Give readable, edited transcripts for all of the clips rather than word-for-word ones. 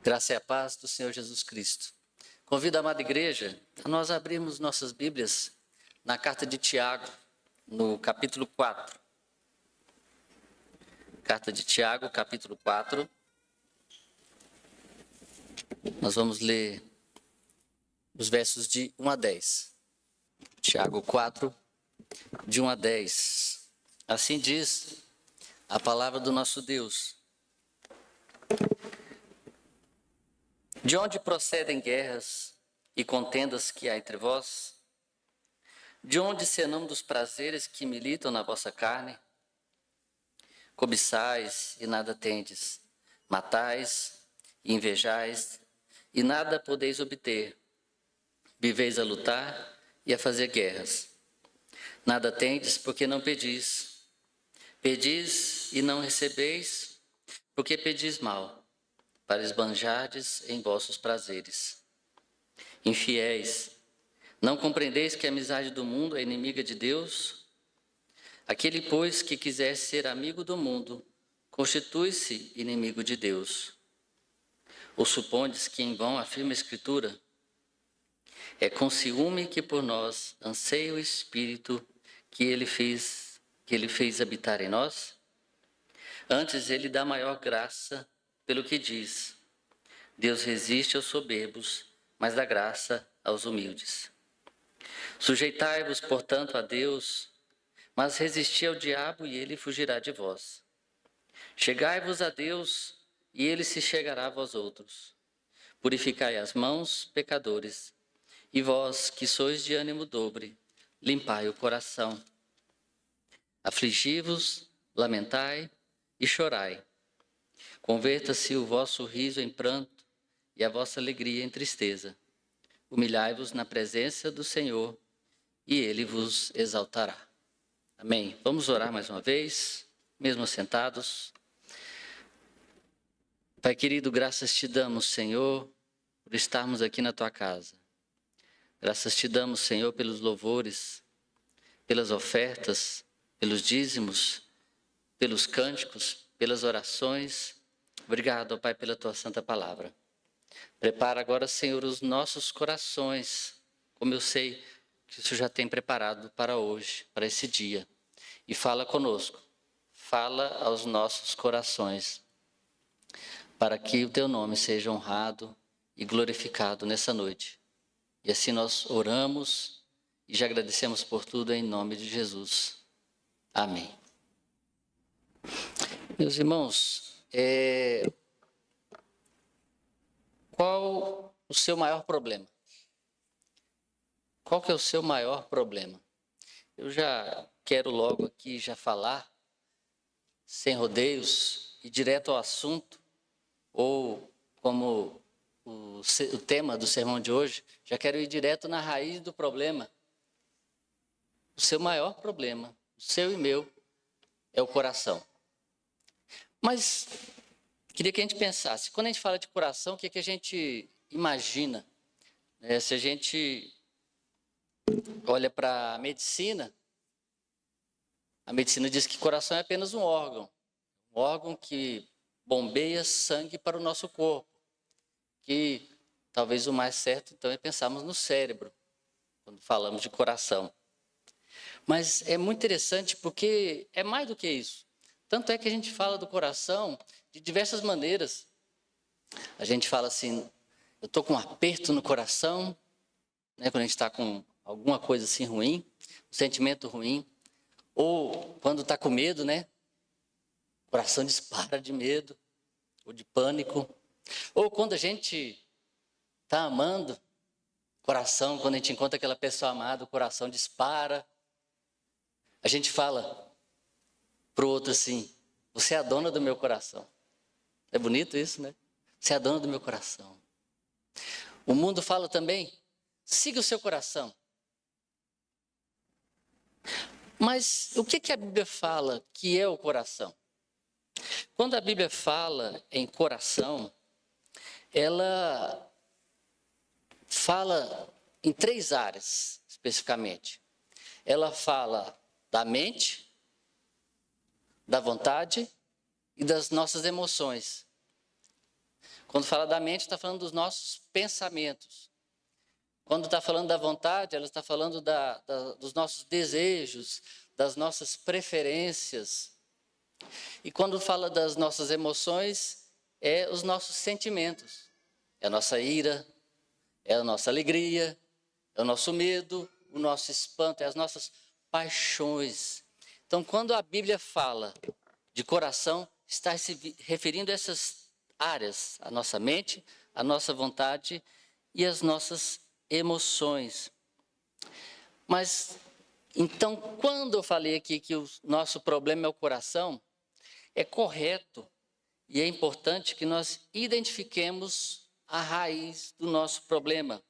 Graça e a paz do Senhor Jesus Cristo. Convido a amada igreja a nós abrirmos nossas Bíblias na carta de Tiago, no capítulo 4. Carta de Tiago, capítulo 4. Nós vamos ler os versos de 1 a 10. Tiago 4, de 1 a 10. Assim diz a palavra do nosso Deus. De onde procedem guerras e contendas que há entre vós? De onde senão dos prazeres que militam na vossa carne? Cobiçais e nada tendes, matais e invejais e nada podeis obter. Viveis a lutar e a fazer guerras. Nada tendes porque não pedis. Pedis e não recebeis porque pedis mal, para esbanjardes em vossos prazeres. Infiéis, não compreendeis que a amizade do mundo é inimiga de Deus? Aquele, pois, que quiser ser amigo do mundo, constitui-se inimigo de Deus. Ou supondes que em vão afirma a Escritura? É com ciúme que por nós anseia o Espírito que ele fez habitar em nós? Antes ele dá maior graça pelo que diz: Deus resiste aos soberbos, mas dá graça aos humildes. Sujeitai-vos, portanto, a Deus, mas resisti ao diabo e ele fugirá de vós. Chegai-vos a Deus e ele se chegará a vós outros. Purificai as mãos, pecadores, e vós, que sois de ânimo dobre, limpai o coração. Afligi-vos, lamentai e chorai. Converta-se o vosso riso em pranto e a vossa alegria em tristeza. Humilhai-vos na presença do Senhor e ele vos exaltará. Amém. Vamos orar mais uma vez, mesmo sentados. Pai querido, graças te damos, Senhor, por estarmos aqui na tua casa. Graças te damos, Senhor, pelos louvores, pelas ofertas, pelos dízimos, pelos cânticos, pelas orações. Obrigado, ó Pai, pela tua santa palavra. Prepara agora, Senhor, os nossos corações, como eu sei que o Senhor já tem preparado para hoje, para esse dia. E fala conosco, fala aos nossos corações, para que o teu nome seja honrado e glorificado nessa noite. E assim nós oramos e já agradecemos por tudo em nome de Jesus. Amém. Meus irmãos, qual o seu maior problema? Qual que é o seu maior problema? Eu já quero logo aqui já falar, sem rodeios e direto ao assunto, ou como o tema do sermão de hoje, já quero ir direto na raiz do problema. O seu maior problema, o seu e meu, é o coração. Mas queria que a gente pensasse, quando a gente fala de coração, o que a gente imagina? Se a gente olha para a medicina diz que coração é apenas um órgão que bombeia sangue para o nosso corpo, que talvez o mais certo então é pensarmos no cérebro, quando falamos de coração. Mas é muito interessante porque é mais do que isso. Tanto é que a gente fala do coração de diversas maneiras. A gente fala assim, eu estou com um aperto no coração, né, quando a gente está com alguma coisa assim ruim, um sentimento ruim. Ou quando está com medo, né? O coração dispara de medo ou de pânico. Ou quando a gente está amando, coração, quando a gente encontra aquela pessoa amada, o coração dispara. A gente fala para o outro assim, você é a dona do meu coração. É bonito isso, né? Você é a dona do meu coração. O mundo fala também, siga o seu coração. Mas o que a Bíblia fala que é o coração? Quando a Bíblia fala em coração, ela fala em 3 áreas, especificamente. Ela fala da mente, da vontade e das nossas emoções. Quando fala da mente, está falando dos nossos pensamentos. Quando está falando da vontade, ela está falando dos nossos desejos, das nossas preferências. E quando fala das nossas emoções, é os nossos sentimentos. É a nossa ira, é a nossa alegria, é o nosso medo, o nosso espanto, é as nossas paixões. Então, quando a Bíblia fala de coração, está se referindo a essas áreas, a nossa mente, a nossa vontade e as nossas emoções. Mas, então, quando eu falei aqui que o nosso problema é o coração, é correto e é importante que nós identifiquemos a raiz do nosso problema.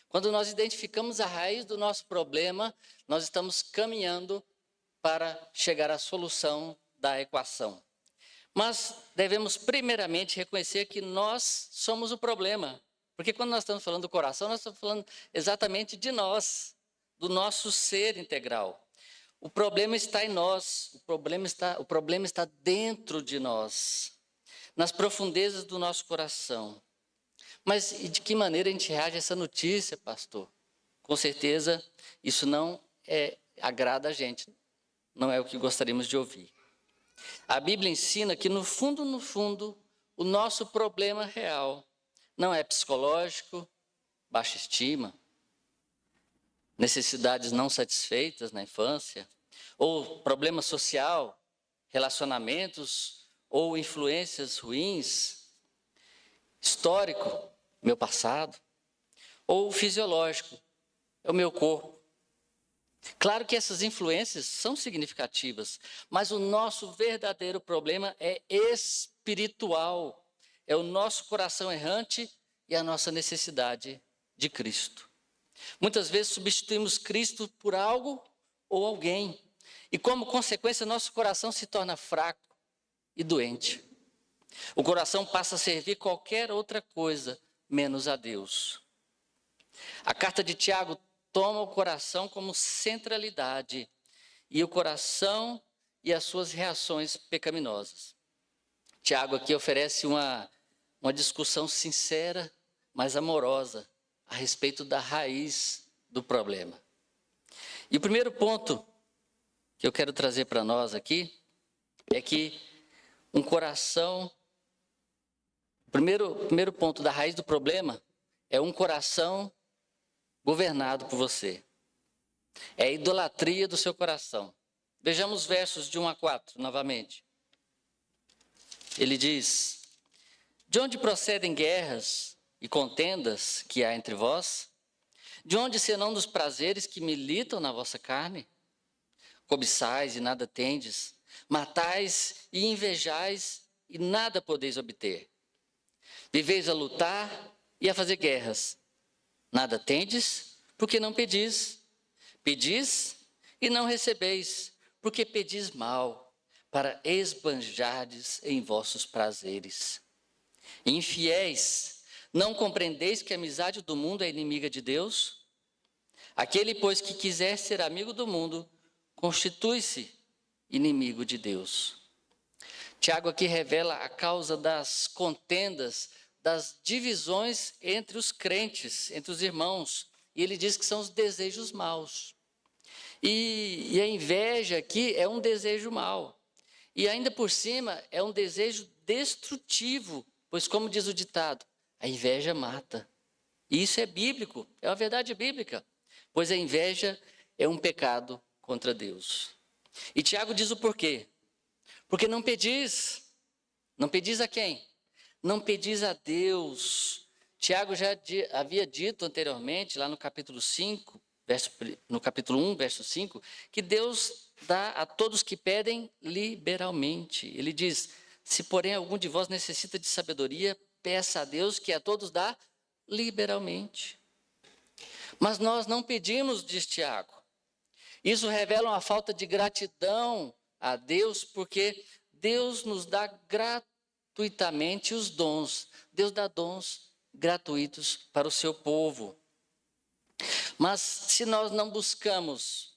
Quando nós identificamos a raiz do nosso problema, nós estamos caminhando para chegar à solução da equação. Mas devemos primeiramente reconhecer que nós somos o problema. Porque quando nós estamos falando do coração, nós estamos falando exatamente de nós, do nosso ser integral. O problema está em nós, o problema está dentro de nós, nas profundezas do nosso coração. Mas e de que maneira a gente reage a essa notícia, pastor? Com certeza, isso não agrada a gente, não é o que gostaríamos de ouvir. A Bíblia ensina que, no fundo, o nosso problema real não é psicológico, baixa estima, necessidades não satisfeitas na infância, ou problema social, relacionamentos ou influências ruins, histórico, meu passado, ou fisiológico, é o meu corpo. Claro que essas influências são significativas, mas o nosso verdadeiro problema é espiritual, é o nosso coração errante e a nossa necessidade de Cristo. Muitas vezes substituímos Cristo por algo ou alguém, e como consequência nosso coração se torna fraco e doente. O coração passa a servir qualquer outra coisa menos a Deus. A carta de Tiago toma o coração como centralidade e o coração e as suas reações pecaminosas. Tiago aqui oferece uma discussão sincera, mas amorosa, a respeito da raiz do problema. E o primeiro ponto que eu quero trazer para nós aqui é que um coração, o primeiro ponto da raiz do problema é um coração governado por você. É a idolatria do seu coração. Vejamos os versos de 1 a 4 novamente. Ele diz: de onde procedem guerras e contendas que há entre vós? De onde senão dos prazeres que militam na vossa carne? Cobiçais e nada tendes, matais e invejais e nada podeis obter. Viveis a lutar e a fazer guerras. Nada tendes, porque não pedis. Pedis e não recebeis, porque pedis mal, para esbanjardes em vossos prazeres. Infiéis, não compreendeis que a amizade do mundo é inimiga de Deus? Aquele, pois, que quiser ser amigo do mundo, constitui-se inimigo de Deus. Tiago aqui revela a causa das contendas, das divisões entre os crentes, entre os irmãos. E ele diz que são os desejos maus. E a inveja aqui é um desejo mau. E ainda por cima é um desejo destrutivo, pois como diz o ditado, a inveja mata. E isso é bíblico, é uma verdade bíblica, pois a inveja é um pecado contra Deus. E Tiago diz o porquê. Porque não pedis. Não pedis a quem? Não pedis a Deus. Tiago já havia dito anteriormente, lá no capítulo 5, no capítulo 1, verso 5, que Deus dá a todos que pedem liberalmente. Ele diz: se porém algum de vós necessita de sabedoria, peça a Deus que a todos dá liberalmente. Mas nós não pedimos, diz Tiago. Isso revela uma falta de gratidão a Deus, porque Deus nos dá gratuitamente os dons. Deus dá dons gratuitos para o seu povo. Mas se nós não buscamos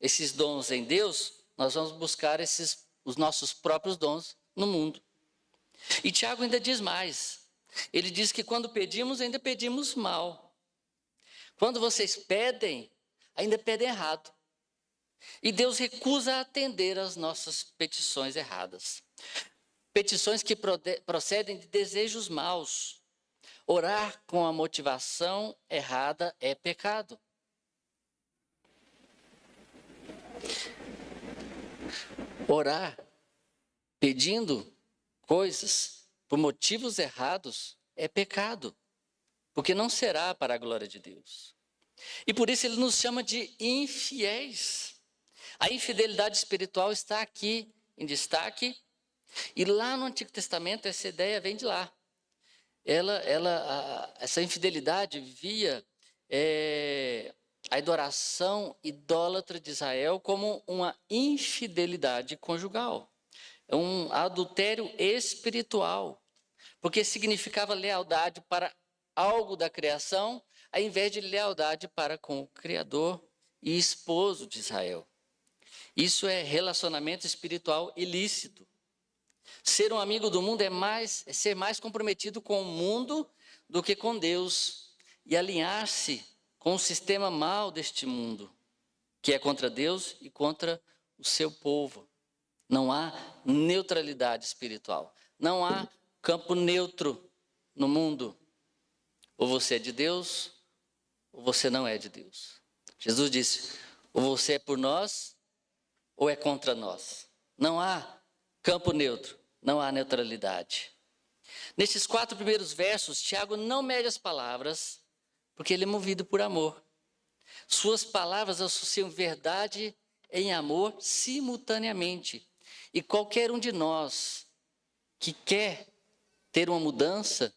esses dons em Deus, nós vamos buscar os nossos próprios dons no mundo. E Tiago ainda diz mais: Ele diz que quando pedimos, ainda pedimos mal. Quando vocês pedem, ainda pedem errado. E Deus recusa atender às nossas petições erradas. Petições que procedem de desejos maus. Orar com a motivação errada é pecado. Orar pedindo coisas por motivos errados é pecado, porque não será para a glória de Deus. E por isso ele nos chama de infiéis. A infidelidade espiritual está aqui em destaque, e lá no Antigo Testamento essa ideia vem de lá. Essa infidelidade via a adoração idólatra de Israel como uma infidelidade conjugal. É um adultério espiritual, porque significava lealdade para algo da criação, ao invés de lealdade para com o Criador e esposo de Israel. Isso é relacionamento espiritual ilícito. Ser um amigo do mundo é ser mais comprometido com o mundo do que com Deus e alinhar-se com o sistema mau deste mundo, que é contra Deus e contra o seu povo. Não há neutralidade espiritual. Não há campo neutro no mundo. Ou você é de Deus, ou você não é de Deus. Jesus disse, ou você é por nós, ou é contra nós. Não há campo neutro, não há neutralidade. Nesses 4 primeiros versos, Tiago não mede as palavras, porque ele é movido por amor. Suas palavras associam verdade em amor simultaneamente. E qualquer um de nós que quer ter uma mudança,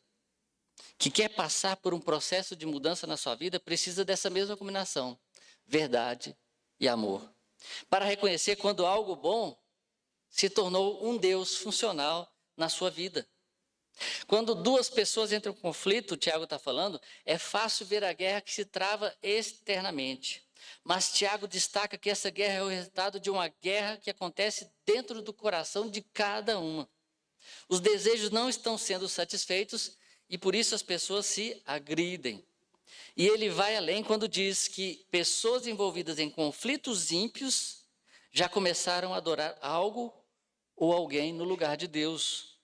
que quer passar por um processo de mudança na sua vida, precisa dessa mesma combinação, verdade e amor. Para reconhecer quando algo bom se tornou um Deus funcional na sua vida. Quando 2 pessoas entram em conflito, o Tiago está falando, é fácil ver a guerra que se trava externamente. Mas Tiago destaca que essa guerra é o resultado de uma guerra que acontece dentro do coração de cada uma. Os desejos não estão sendo satisfeitos e por isso as pessoas se agridem. E ele vai além quando diz que pessoas envolvidas em conflitos ímpios já começaram a adorar algo ou alguém no lugar de Deus.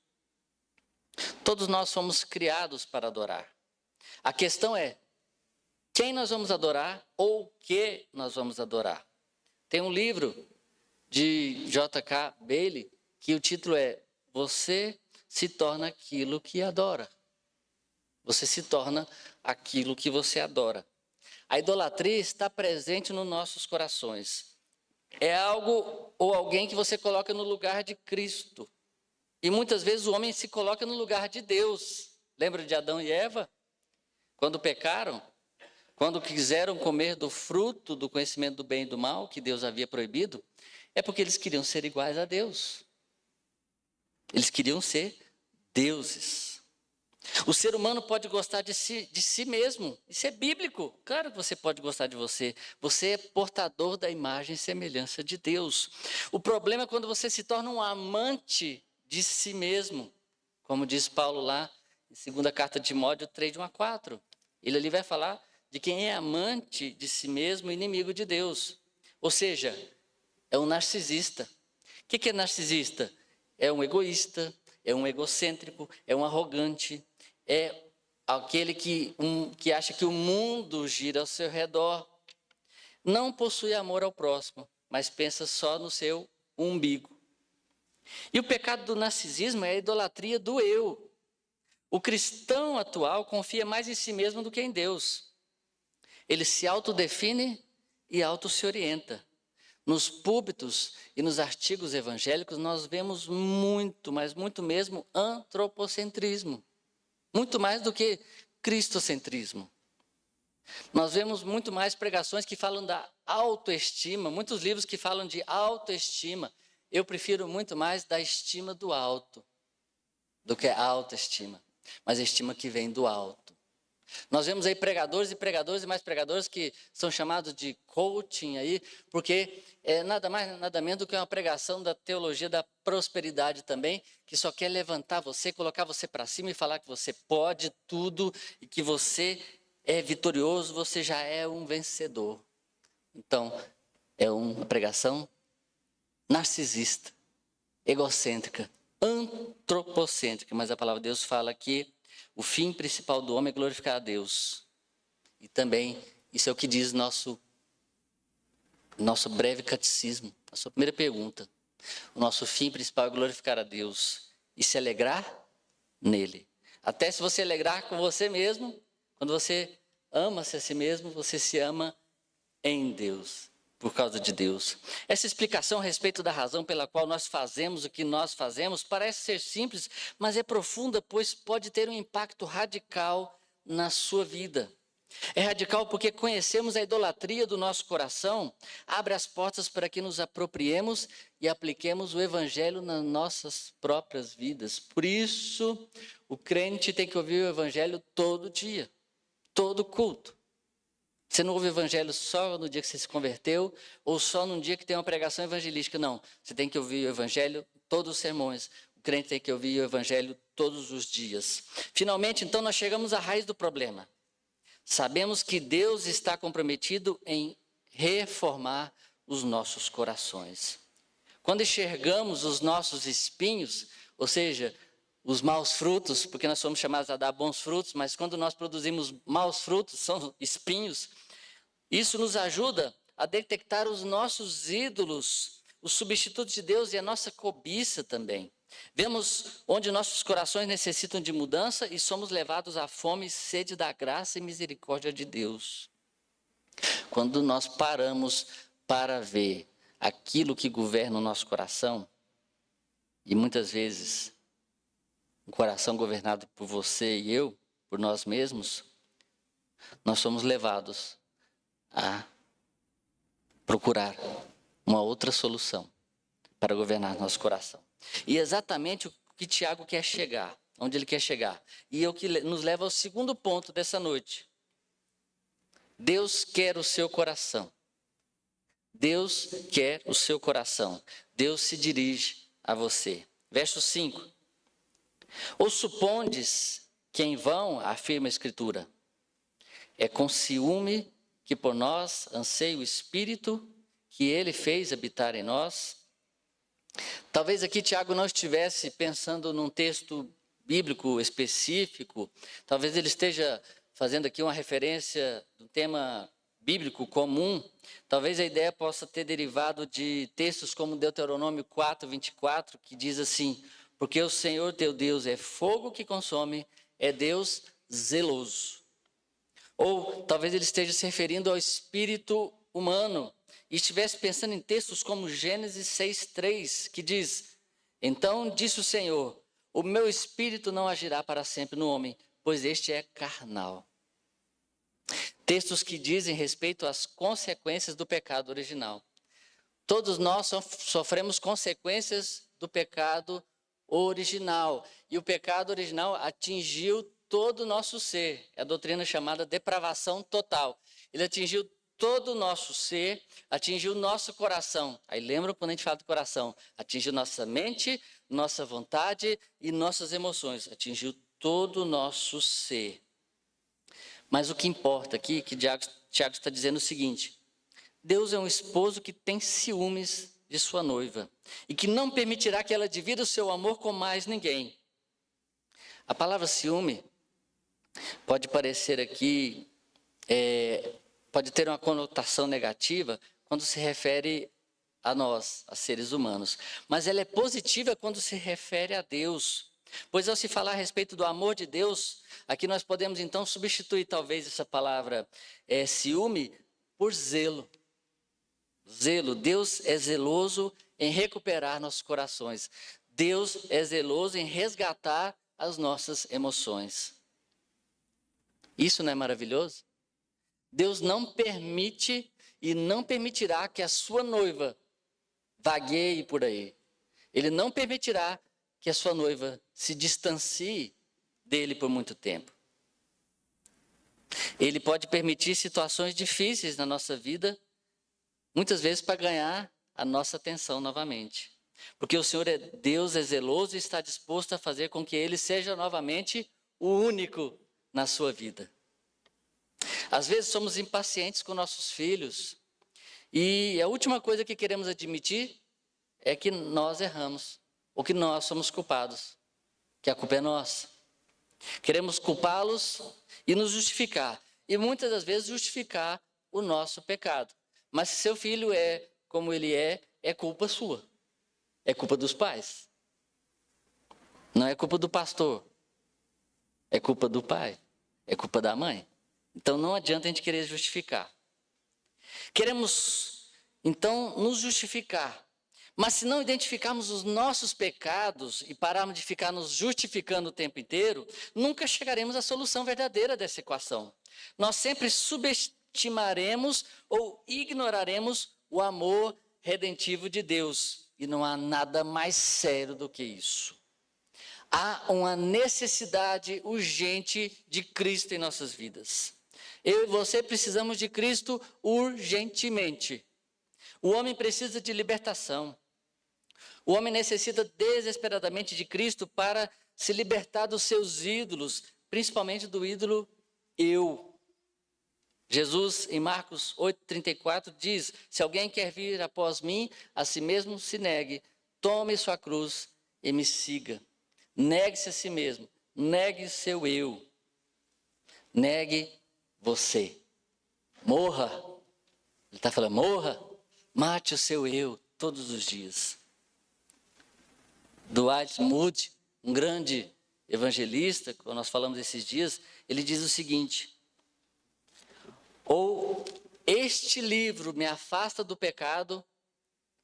Todos nós somos criados para adorar. A questão é, quem nós vamos adorar ou o que nós vamos adorar? Tem um livro de J.K. Bailey que o título é Você se torna aquilo que adora. Você se torna aquilo que você adora. A idolatria está presente nos nossos corações. É algo ou alguém que você coloca no lugar de Cristo. E muitas vezes o homem se coloca no lugar de Deus. Lembra de Adão e Eva? Quando pecaram? Quando quiseram comer do fruto do conhecimento do bem e do mal, que Deus havia proibido, é porque eles queriam ser iguais a Deus. Eles queriam ser deuses. O ser humano pode gostar de si mesmo. Isso é bíblico. Claro que você pode gostar de você. Você é portador da imagem e semelhança de Deus. O problema é quando você se torna um amante de si mesmo. Como diz Paulo lá, em 2ª carta de Timóteo 3, de 1 a 4. Ele ali vai falar de quem é amante de si mesmo, inimigo de Deus. Ou seja, é um narcisista. O que é narcisista? É um egoísta, é um egocêntrico, é um arrogante, é aquele que acha que o mundo gira ao seu redor. Não possui amor ao próximo, mas pensa só no seu umbigo. E o pecado do narcisismo é a idolatria do eu. O cristão atual confia mais em si mesmo do que em Deus. Ele se autodefine e auto-se orienta. Nos púlpitos e nos artigos evangélicos nós vemos muito, mas muito mesmo, antropocentrismo. Muito mais do que cristocentrismo. Nós vemos muito mais pregações que falam da autoestima, muitos livros que falam de autoestima. Eu prefiro muito mais da estima do alto do que a autoestima, mas a estima que vem do alto. Nós vemos aí pregadores e pregadores e mais pregadores que são chamados de coaching aí, porque é nada mais, nada menos do que uma pregação da teologia da prosperidade também, que só quer levantar você, colocar você para cima e falar que você pode tudo e que você é vitorioso, você já é um vencedor. Então, é uma pregação narcisista, egocêntrica, antropocêntrica, mas a palavra de Deus fala que o fim principal do homem é glorificar a Deus. E também, isso é o que diz nosso breve catecismo, a sua primeira pergunta. O nosso fim principal é glorificar a Deus e se alegrar nele. Até se você alegrar com você mesmo, quando você ama-se a si mesmo, você se ama em Deus, por causa de Deus. Essa explicação a respeito da razão pela qual nós fazemos o que nós fazemos parece ser simples, mas é profunda, pois pode ter um impacto radical na sua vida. É radical porque conhecemos a idolatria do nosso coração, abre as portas para que nos apropriemos e apliquemos o evangelho nas nossas próprias vidas. Por isso, o crente tem que ouvir o evangelho todo dia, todo culto. Você não ouve o evangelho só no dia que você se converteu ou só num dia que tem uma pregação evangelística, não. Você tem que ouvir o evangelho todos os sermões. O crente tem que ouvir o evangelho todos os dias. Finalmente, então, nós chegamos à raiz do problema. Sabemos que Deus está comprometido em reformar os nossos corações. Quando enxergamos os nossos espinhos, ou seja, os maus frutos, porque nós somos chamados a dar bons frutos, mas quando nós produzimos maus frutos, são espinhos, isso nos ajuda a detectar os nossos ídolos, os substitutos de Deus e a nossa cobiça também. Vemos onde nossos corações necessitam de mudança e somos levados à fome e sede da graça e misericórdia de Deus. Quando nós paramos para ver aquilo que governa o nosso coração, e muitas vezes um coração governado por você e eu, por nós mesmos, nós somos levados a procurar uma outra solução para governar nosso coração. E exatamente o que Tiago quer chegar, onde ele quer chegar. E é o que nos leva ao segundo ponto dessa noite. Deus quer o seu coração. Deus quer o seu coração. Deus se dirige a você. Verso 5. Ou supondes que em vão, afirma a Escritura, é com ciúme que por nós anseia o Espírito que ele fez habitar em nós? Talvez aqui Tiago não estivesse pensando num texto bíblico específico, talvez ele esteja fazendo aqui uma referência do tema bíblico comum. Talvez a ideia possa ter derivado de textos como Deuteronômio 4:24, que diz assim: porque o Senhor teu Deus é fogo que consome, é Deus zeloso. Ou talvez ele esteja se referindo ao espírito humano e estivesse pensando em textos como Gênesis 6:3, que diz: então disse o Senhor, o meu espírito não agirá para sempre no homem, pois este é carnal. Textos que dizem respeito às consequências do pecado original. Todos nós sofremos consequências do pecado original. E o pecado original atingiu todo o nosso ser. É a doutrina chamada depravação total. Ele atingiu todo o nosso ser, atingiu o nosso coração. Aí lembra quando a gente fala do coração? Atingiu nossa mente, nossa vontade e nossas emoções. Atingiu todo o nosso ser. Mas o que importa aqui, que Tiago está dizendo o seguinte: Deus é um esposo que tem ciúmes de sua noiva e que não permitirá que ela divida o seu amor com mais ninguém. A palavra ciúme pode parecer aqui, pode ter uma conotação negativa quando se refere a nós, a seres humanos, mas ela é positiva quando se refere a Deus, pois ao se falar a respeito do amor de Deus, aqui nós podemos então substituir talvez essa palavra ciúme por zelo. Zelo, Deus é zeloso em recuperar nossos corações. Deus é zeloso em resgatar as nossas emoções. Isso não é maravilhoso? Deus não permite e não permitirá que a sua noiva vagueie por aí. Ele não permitirá que a sua noiva se distancie dele por muito tempo. Ele pode permitir situações difíceis na nossa vida, muitas vezes para ganhar a nossa atenção novamente. Porque o Senhor é Deus, é zeloso e está disposto a fazer com que Ele seja novamente o único na sua vida. Às vezes somos impacientes com nossos filhos e a última coisa que queremos admitir é que nós erramos, ou que nós somos culpados, que a culpa é nossa. Queremos culpá-los e nos justificar, e muitas das vezes justificar o nosso pecado. Mas se seu filho é como ele é culpa sua, é culpa dos pais. Não é culpa do pastor, é culpa do pai, é culpa da mãe. Então não adianta a gente querer justificar. Queremos, então, nos justificar. Mas se não identificarmos os nossos pecados e pararmos de ficar nos justificando o tempo inteiro, nunca chegaremos à solução verdadeira dessa equação. Nós sempre subestimaremos ou ignoraremos o amor redentivo de Deus. E não há nada mais sério do que isso. Há uma necessidade urgente de Cristo em nossas vidas. Eu e você precisamos de Cristo urgentemente. O homem precisa de libertação. O homem necessita desesperadamente de Cristo para se libertar dos seus ídolos, principalmente do ídolo eu. Jesus, em Marcos 8,34, diz: se alguém quer vir após mim, a si mesmo se negue, tome sua cruz e me siga. Negue-se a si mesmo, negue seu eu, negue você. Morra. Ele está falando, morra, mate o seu eu todos os dias. Dwight Moody, um grande evangelista, quando nós falamos esses dias, ele diz o seguinte: ou este livro me afasta do pecado,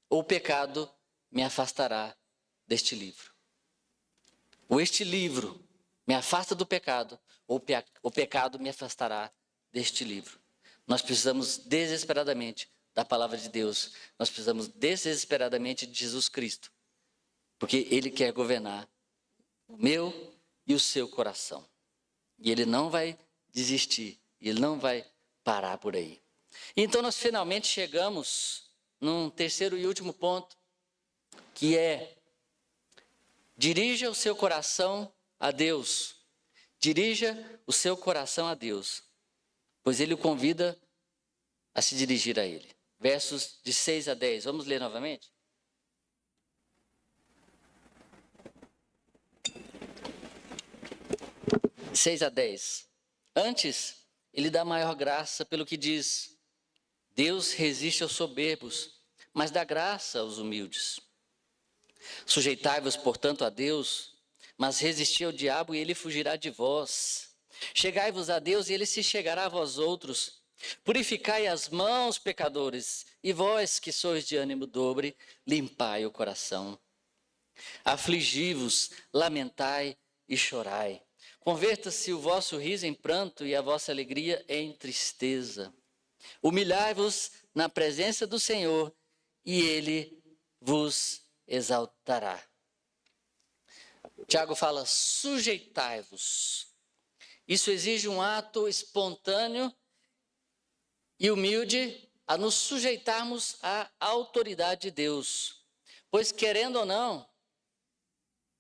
ou o pecado me afastará deste livro. Ou este livro me afasta do pecado, ou o pecado me afastará deste livro. Nós precisamos desesperadamente da palavra de Deus. Nós precisamos desesperadamente de Jesus Cristo. Porque Ele quer governar o meu e o seu coração. E Ele não vai desistir. Ele não vai parar por aí. Então nós finalmente chegamos num terceiro e último ponto, que é: dirija o seu coração a Deus. Dirija o seu coração a Deus, pois Ele o convida a se dirigir a Ele. Versos de 6 a 10. Vamos ler novamente? De 6 a 10. Antes, Ele dá maior graça pelo que diz: Deus resiste aos soberbos, mas dá graça aos humildes. Sujeitai-vos, portanto, a Deus, mas resisti ao diabo e ele fugirá de vós. Chegai-vos a Deus e ele se chegará a vós outros. Purificai as mãos, pecadores, e vós que sois de ânimo dobre, limpai o coração. Afligi-vos, lamentai e chorai. Converta-se o vosso riso em pranto e a vossa alegria em tristeza. Humilhai-vos na presença do Senhor e Ele vos exaltará. Tiago fala: sujeitai-vos. Isso exige um ato espontâneo e humilde a nos sujeitarmos à autoridade de Deus. Pois, querendo ou não,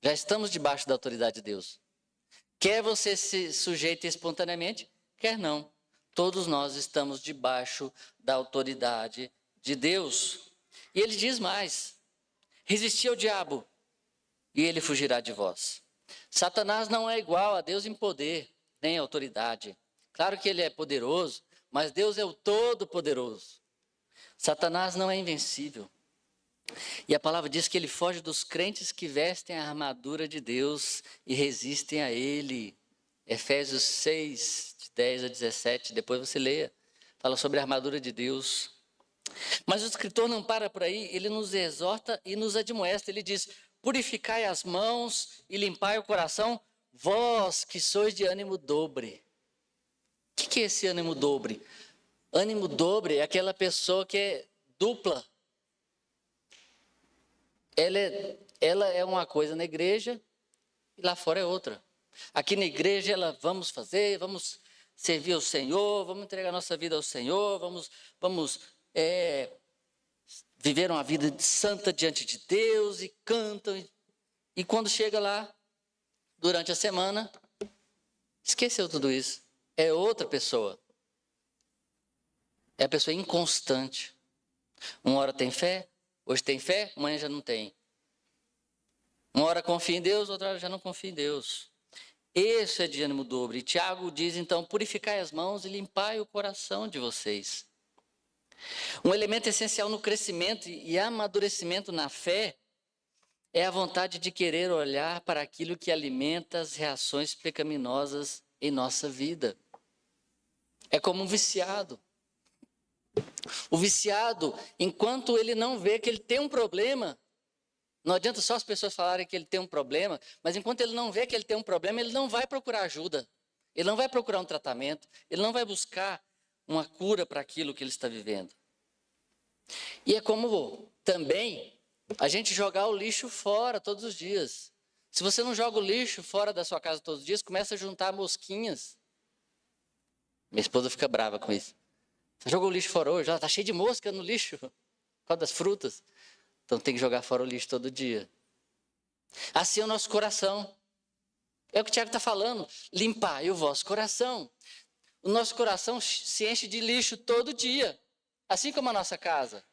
já estamos debaixo da autoridade de Deus. Quer você se sujeite espontaneamente, quer não. Todos nós estamos debaixo da autoridade de Deus. E ele diz mais: resisti ao diabo e ele fugirá de vós. Satanás não é igual a Deus em poder, nem autoridade. Claro que ele é poderoso, mas Deus é o Todo-Poderoso. Satanás não é invencível. E a palavra diz que ele foge dos crentes que vestem a armadura de Deus e resistem a ele. Efésios 6, de 10 a 17, depois você leia. Fala sobre a armadura de Deus. Mas o escritor não para por aí, ele nos exorta e nos admoesta. Ele diz: purificai as mãos e limpai o coração, vós que sois de ânimo dobre. O que é esse ânimo dobre? Ânimo dobre é aquela pessoa que é dupla. Ela é uma coisa na igreja e lá fora é outra. Aqui na igreja ela vamos fazer, vamos servir ao Senhor, vamos entregar nossa vida ao Senhor, vamos viver uma vida santa diante de Deus e cantam. E quando chega lá, durante a semana, esqueceu tudo isso. É outra pessoa. É a pessoa inconstante. Uma hora tem fé, hoje tem fé, amanhã já não tem. Uma hora confia em Deus, outra hora já não confia em Deus. Esse é de ânimo dobre. E Tiago diz, então, purificai as mãos e limpai o coração de vocês. Um elemento essencial no crescimento e amadurecimento na fé é a vontade de querer olhar para aquilo que alimenta as reações pecaminosas em nossa vida. É como um viciado. O viciado, enquanto ele não vê que ele tem um problema, não adianta só as pessoas falarem que ele tem um problema, mas enquanto ele não vê que ele tem um problema, ele não vai procurar ajuda, ele não vai procurar um tratamento, ele não vai buscar uma cura para aquilo que ele está vivendo. E é como também a gente jogar o lixo fora todos os dias. Se você não joga o lixo fora da sua casa todos os dias, começa a juntar mosquinhas. Minha esposa fica brava com isso. Você jogou o lixo fora hoje? Está cheio de mosca no lixo, por causa das frutas. Então tem que jogar fora o lixo todo dia. Assim é o nosso coração. É o que o Tiago está falando. Limpar o vosso coração. O nosso coração se enche de lixo todo dia. Assim como a nossa casa.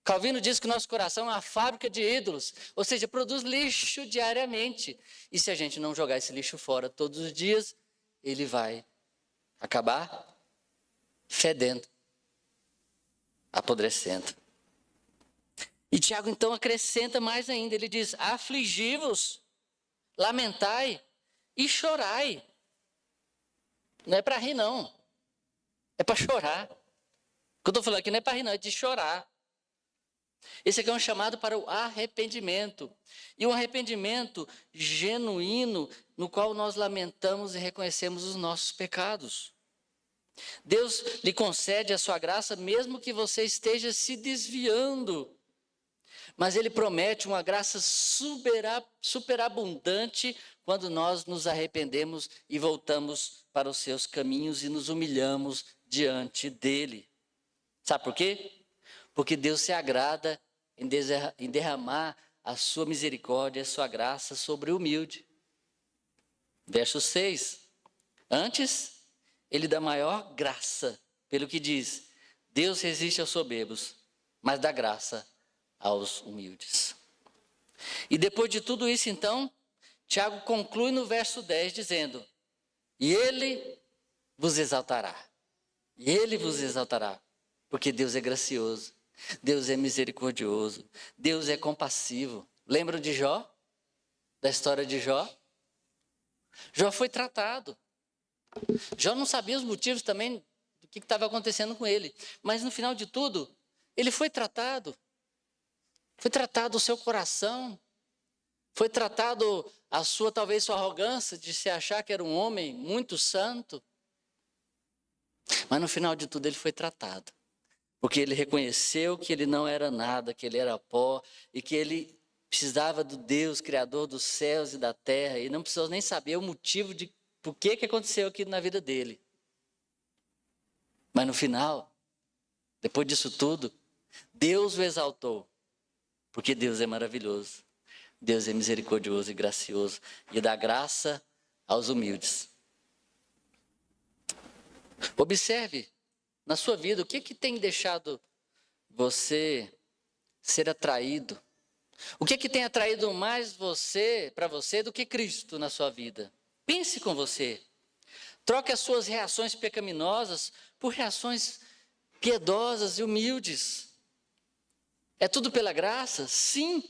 Calvino diz que o nosso coração é uma fábrica de ídolos. Ou seja, produz lixo diariamente. E se a gente não jogar esse lixo fora todos os dias, ele vai acabar fedendo, apodrecendo. E Tiago então acrescenta mais ainda, ele diz, afligi-vos, lamentai e chorai. Não é para rir não, é para chorar. O que eu estou falando aqui não é para rir não, é de chorar. Esse aqui é um chamado para o arrependimento. E um arrependimento genuíno, no qual nós lamentamos e reconhecemos os nossos pecados. Deus lhe concede a sua graça, mesmo que você esteja se desviando. Mas Ele promete uma graça superabundante quando nós nos arrependemos e voltamos para os seus caminhos e nos humilhamos diante dEle. Sabe por quê? Porque Deus se agrada em derramar a sua misericórdia e a sua graça sobre o humilde. Verso 6. Antes, Ele dá maior graça, pelo que diz, Deus resiste aos soberbos, mas dá graça aos humildes. E depois de tudo isso, então, Tiago conclui no verso 10, dizendo, e Ele vos exaltará. E Ele vos exaltará, porque Deus é gracioso, Deus é misericordioso, Deus é compassivo. Lembram de Jó? Da história de Jó? Jó foi tratado. Jó não sabia os motivos também do que estava acontecendo com ele. Mas no final de tudo, ele foi tratado. Foi tratado o seu coração. Foi tratado talvez sua arrogância de se achar que era um homem muito santo. Mas no final de tudo ele foi tratado. Porque ele reconheceu que ele não era nada, que ele era pó e que ele precisava do Deus, Criador dos céus e da terra. E não precisou nem saber o motivo de por que aconteceu aquilo na vida dele. Mas no final, depois disso tudo, Deus o exaltou. Porque Deus é maravilhoso. Deus é misericordioso e gracioso. E dá graça aos humildes. Observe na sua vida o que tem deixado você ser atraído. O que tem atraído mais para você do que Cristo na sua vida? Pense com você. Troque as suas reações pecaminosas por reações piedosas e humildes. É tudo pela graça? Sim.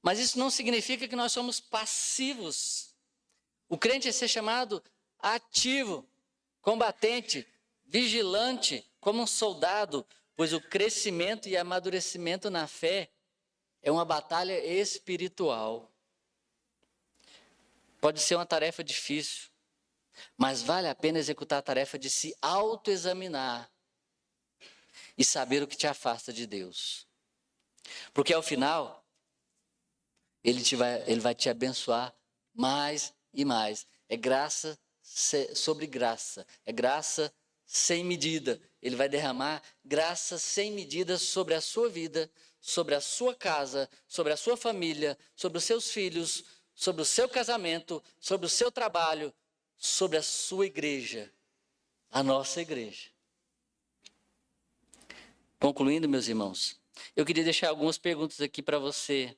Mas isso não significa que nós somos passivos. O crente é ser chamado ativo, combatente, vigilante, como um soldado, pois o crescimento e amadurecimento na fé é uma batalha espiritual. Pode ser uma tarefa difícil, mas vale a pena executar a tarefa de se autoexaminar e saber o que te afasta de Deus. Porque ao final, Ele vai te abençoar mais e mais. É graça sobre graça. É graça sem medida. Ele vai derramar graça sem medida sobre a sua vida, sobre a sua casa, sobre a sua família, sobre os seus filhos, sobre o seu casamento, sobre o seu trabalho, sobre a sua igreja, a nossa igreja. Concluindo, meus irmãos, eu queria deixar algumas perguntas aqui para você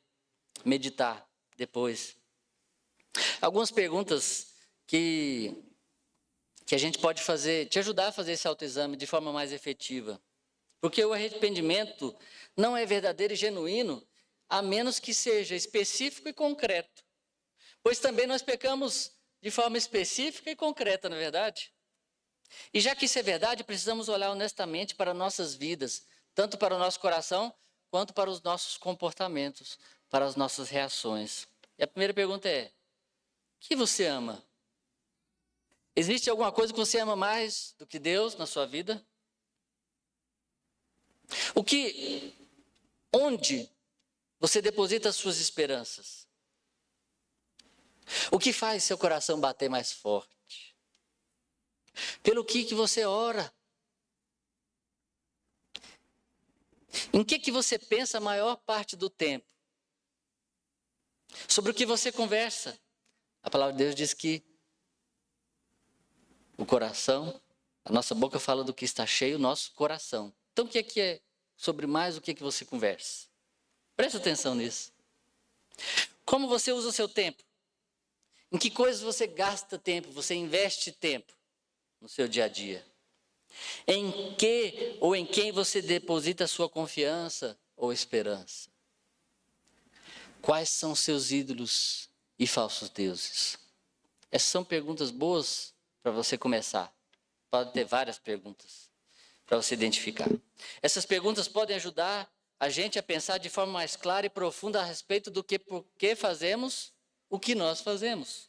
meditar depois. Algumas perguntas que a gente pode fazer, te ajudar a fazer esse autoexame de forma mais efetiva. Porque o arrependimento não é verdadeiro e genuíno, a menos que seja específico e concreto. Pois também nós pecamos de forma específica e concreta, não é verdade? E já que isso é verdade, precisamos olhar honestamente para nossas vidas, tanto para o nosso coração, quanto para os nossos comportamentos, para as nossas reações. E a primeira pergunta é: o que você ama? Existe alguma coisa que você ama mais do que Deus na sua vida? Onde você deposita as suas esperanças? O que faz seu coração bater mais forte? Pelo que você ora? Em que você pensa a maior parte do tempo? Sobre o que você conversa? A palavra de Deus diz que o coração, a nossa boca fala do que está cheio, o nosso coração. Então o que é sobre mais o que você conversa? Presta atenção nisso. Como você usa o seu tempo? Em que coisas você gasta tempo, você investe tempo no seu dia a dia? Em que ou em quem você deposita a sua confiança ou esperança? Quais são seus ídolos e falsos deuses? Essas são perguntas boas para você começar. Pode ter várias perguntas para você identificar. Essas perguntas podem ajudar a gente a pensar de forma mais clara e profunda a respeito do que, por que fazemos o que nós fazemos.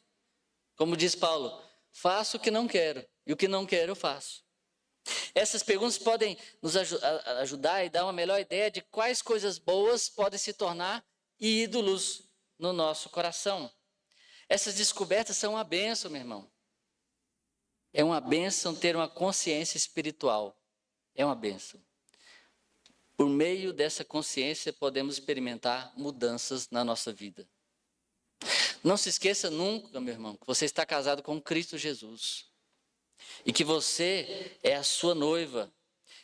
Como diz Paulo, faço o que não quero e o que não quero eu faço. Essas perguntas podem nos ajudar e dar uma melhor ideia de quais coisas boas podem se tornar ídolos no nosso coração. Essas descobertas são uma bênção, meu irmão. É uma bênção ter uma consciência espiritual. É uma bênção. Por meio dessa consciência, podemos experimentar mudanças na nossa vida. Não se esqueça nunca, meu irmão, que você está casado com Cristo Jesus. E que você é a sua noiva.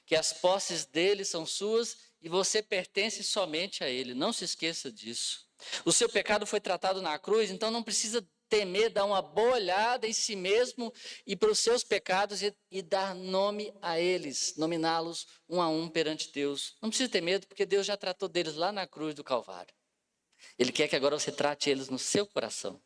Que as posses dele são suas e você pertence somente a ele. Não se esqueça disso. O seu pecado foi tratado na cruz, então não precisa temer, dar uma boa olhada em si mesmo e para os seus pecados e dar nome a eles, nominá-los um a um perante Deus. Não precisa ter medo, porque Deus já tratou deles lá na cruz do Calvário. Ele quer que agora você trate eles no seu coração.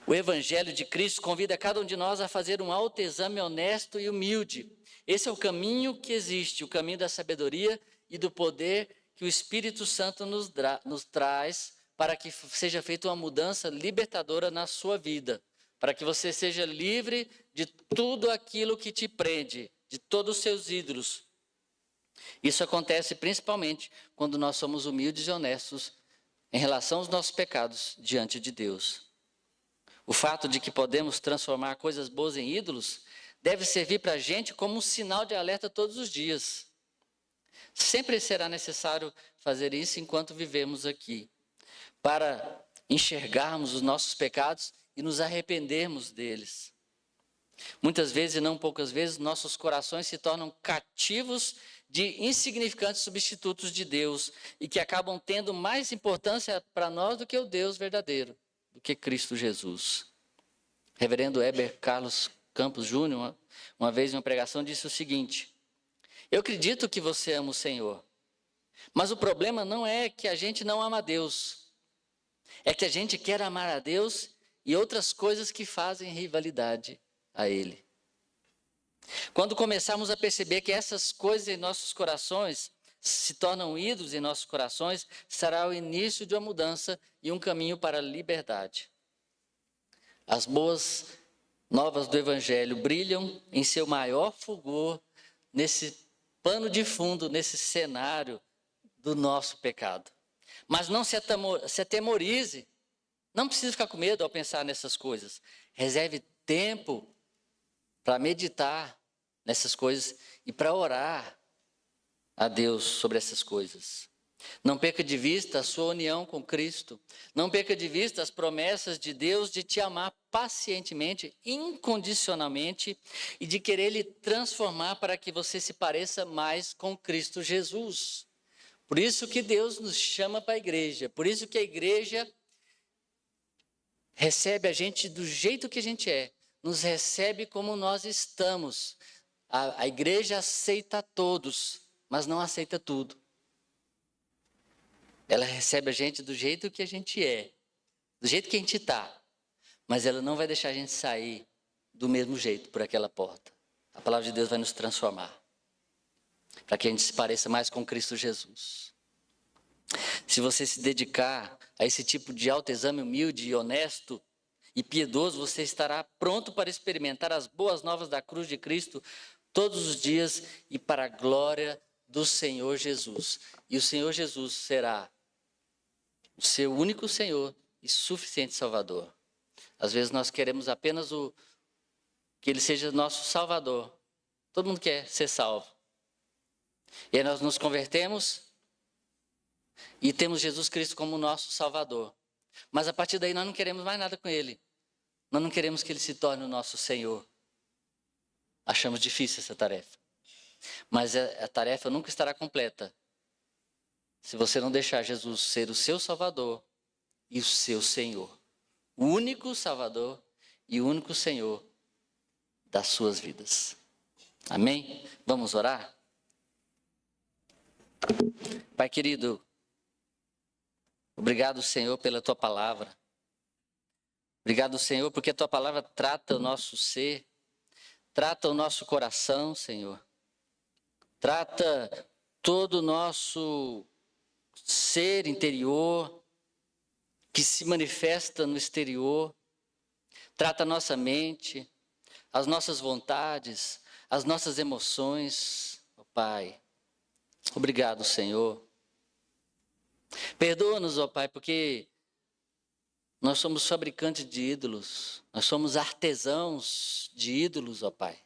O Evangelho de Cristo convida cada um de nós a fazer um autoexame honesto e humilde. Esse é o caminho que existe, o caminho da sabedoria e do poder que o Espírito Santo nos traz para que seja feita uma mudança libertadora na sua vida, para que você seja livre de tudo aquilo que te prende, de todos os seus ídolos. Isso acontece principalmente quando nós somos humildes e honestos em relação aos nossos pecados diante de Deus. O fato de que podemos transformar coisas boas em ídolos deve servir para a gente como um sinal de alerta todos os dias. Sempre será necessário fazer isso enquanto vivemos aqui, para enxergarmos os nossos pecados e nos arrependermos deles. Muitas vezes, e não poucas vezes, nossos corações se tornam cativos de insignificantes substitutos de Deus e que acabam tendo mais importância para nós do que o Deus verdadeiro, do que Cristo Jesus. Reverendo Heber Carlos Campos Júnior, uma vez em uma pregação, disse o seguinte: eu acredito que você ama o Senhor, mas o problema não é que a gente não ama a Deus, é que a gente quer amar a Deus e outras coisas que fazem rivalidade a Ele. Quando começarmos a perceber que essas coisas em nossos corações se tornam ídolos em nossos corações, será o início de uma mudança e um caminho para a liberdade. As boas novas do Evangelho brilham em seu maior fulgor nesse pano de fundo, nesse cenário do nosso pecado. Mas não se atemorize Não precisa ficar com medo ao pensar nessas coisas. Reserve tempo para meditar nessas coisas e para orar a Deus sobre essas coisas. Não perca de vista a sua união com Cristo. Não perca de vista as promessas de Deus de te amar pacientemente, incondicionalmente e de querer lhe transformar para que você se pareça mais com Cristo Jesus. Por isso que Deus nos chama para a igreja. Por isso que a igreja recebe a gente do jeito que a gente é. Nos recebe como nós estamos. A igreja aceita todos, mas não aceita tudo. Ela recebe a gente do jeito que a gente é, do jeito que a gente está, mas ela não vai deixar a gente sair do mesmo jeito por aquela porta. A palavra de Deus vai nos transformar, para que a gente se pareça mais com Cristo Jesus. Se você se dedicar a esse tipo de autoexame humilde e honesto e piedoso, você estará pronto para experimentar as boas novas da cruz de Cristo todos os dias e para a glória do Senhor Jesus. E o Senhor Jesus será o seu único Senhor e suficiente Salvador. Às vezes nós queremos apenas que Ele seja nosso Salvador. Todo mundo quer ser salvo. E aí nós nos convertemos e temos Jesus Cristo como nosso Salvador. Mas a partir daí nós não queremos mais nada com Ele. Nós não queremos que Ele se torne o nosso Senhor. Achamos difícil essa tarefa. Mas a tarefa nunca estará completa se você não deixar Jesus ser o seu Salvador e o seu Senhor. O único Salvador e o único Senhor das suas vidas. Amém? Vamos orar? Pai querido, obrigado, Senhor, pela Tua palavra. Obrigado, Senhor, porque a Tua palavra trata o nosso ser, trata o nosso coração, Senhor. Trata todo o nosso ser interior, que se manifesta no exterior. Trata a nossa mente, as nossas vontades, as nossas emoções. Oh, Pai, obrigado, Senhor. Perdoa-nos, ó Pai, porque nós somos fabricantes de ídolos. Nós somos artesãos de ídolos, ó Pai.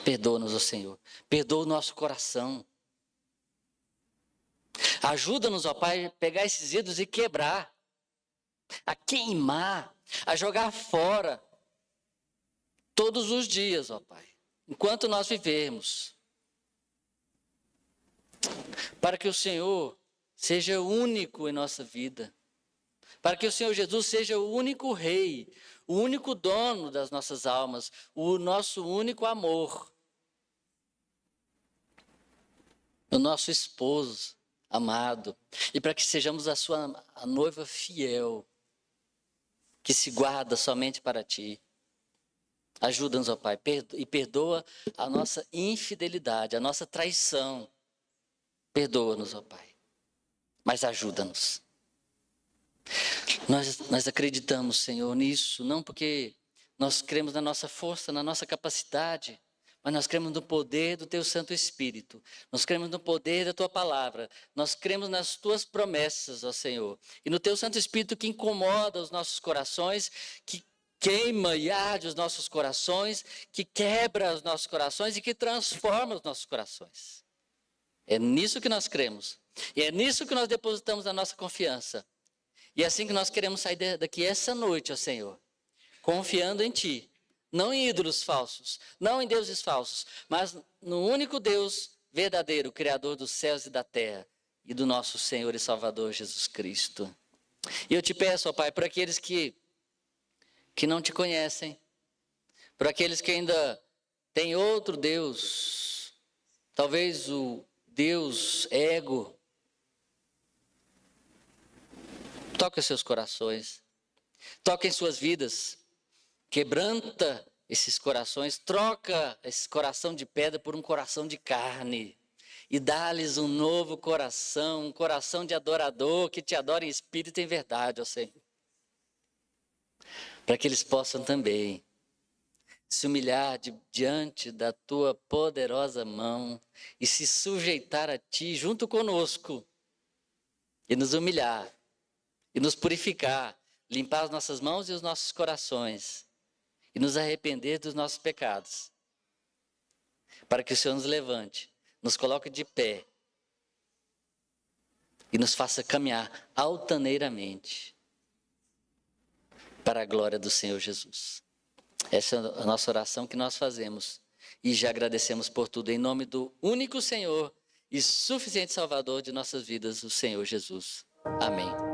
Perdoa-nos, ó Senhor. Perdoa o nosso coração. Ajuda-nos, ó Pai, a pegar esses ídolos e quebrar, a queimar, a jogar fora, todos os dias, ó Pai, enquanto nós vivermos. Para que o Senhor seja único em nossa vida. Para que o Senhor Jesus seja o único Rei, o único dono das nossas almas, o nosso único amor. O nosso esposo amado. E para que sejamos a noiva fiel, que se guarda somente para Ti. Ajuda-nos, ó Pai, e perdoa a nossa infidelidade, a nossa traição. Perdoa-nos, ó Pai, mas ajuda-nos. Nós acreditamos, Senhor, nisso, não porque nós cremos na nossa força, na nossa capacidade, mas nós cremos no poder do Teu Santo Espírito. Nós cremos no poder da Tua palavra. Nós cremos nas Tuas promessas, ó Senhor. E no Teu Santo Espírito que incomoda os nossos corações, que queima e arde os nossos corações, que quebra os nossos corações e que transforma os nossos corações. É nisso que nós cremos. E é nisso que nós depositamos a nossa confiança. E é assim que nós queremos sair daqui essa noite, ó Senhor, confiando em Ti. Não em ídolos falsos, não em deuses falsos, mas no único Deus verdadeiro, Criador dos céus e da terra, e do nosso Senhor e Salvador Jesus Cristo. E eu te peço, ó Pai, por aqueles que não Te conhecem, por aqueles que ainda têm outro Deus, talvez o Deus ego, toca seus corações, toca em suas vidas, quebranta esses corações, troca esse coração de pedra por um coração de carne e dá-lhes um novo coração, um coração de adorador que Te adora em espírito e em verdade, ó Senhor. Para que eles possam também se humilhar diante da Tua poderosa mão e se sujeitar a Ti junto conosco e nos humilhar e nos purificar, limpar as nossas mãos e os nossos corações e nos arrepender dos nossos pecados, para que o Senhor nos levante, nos coloque de pé e nos faça caminhar altaneiramente para a glória do Senhor Jesus. Essa é a nossa oração que nós fazemos e já agradecemos por tudo em nome do único Senhor e suficiente Salvador de nossas vidas, o Senhor Jesus. Amém.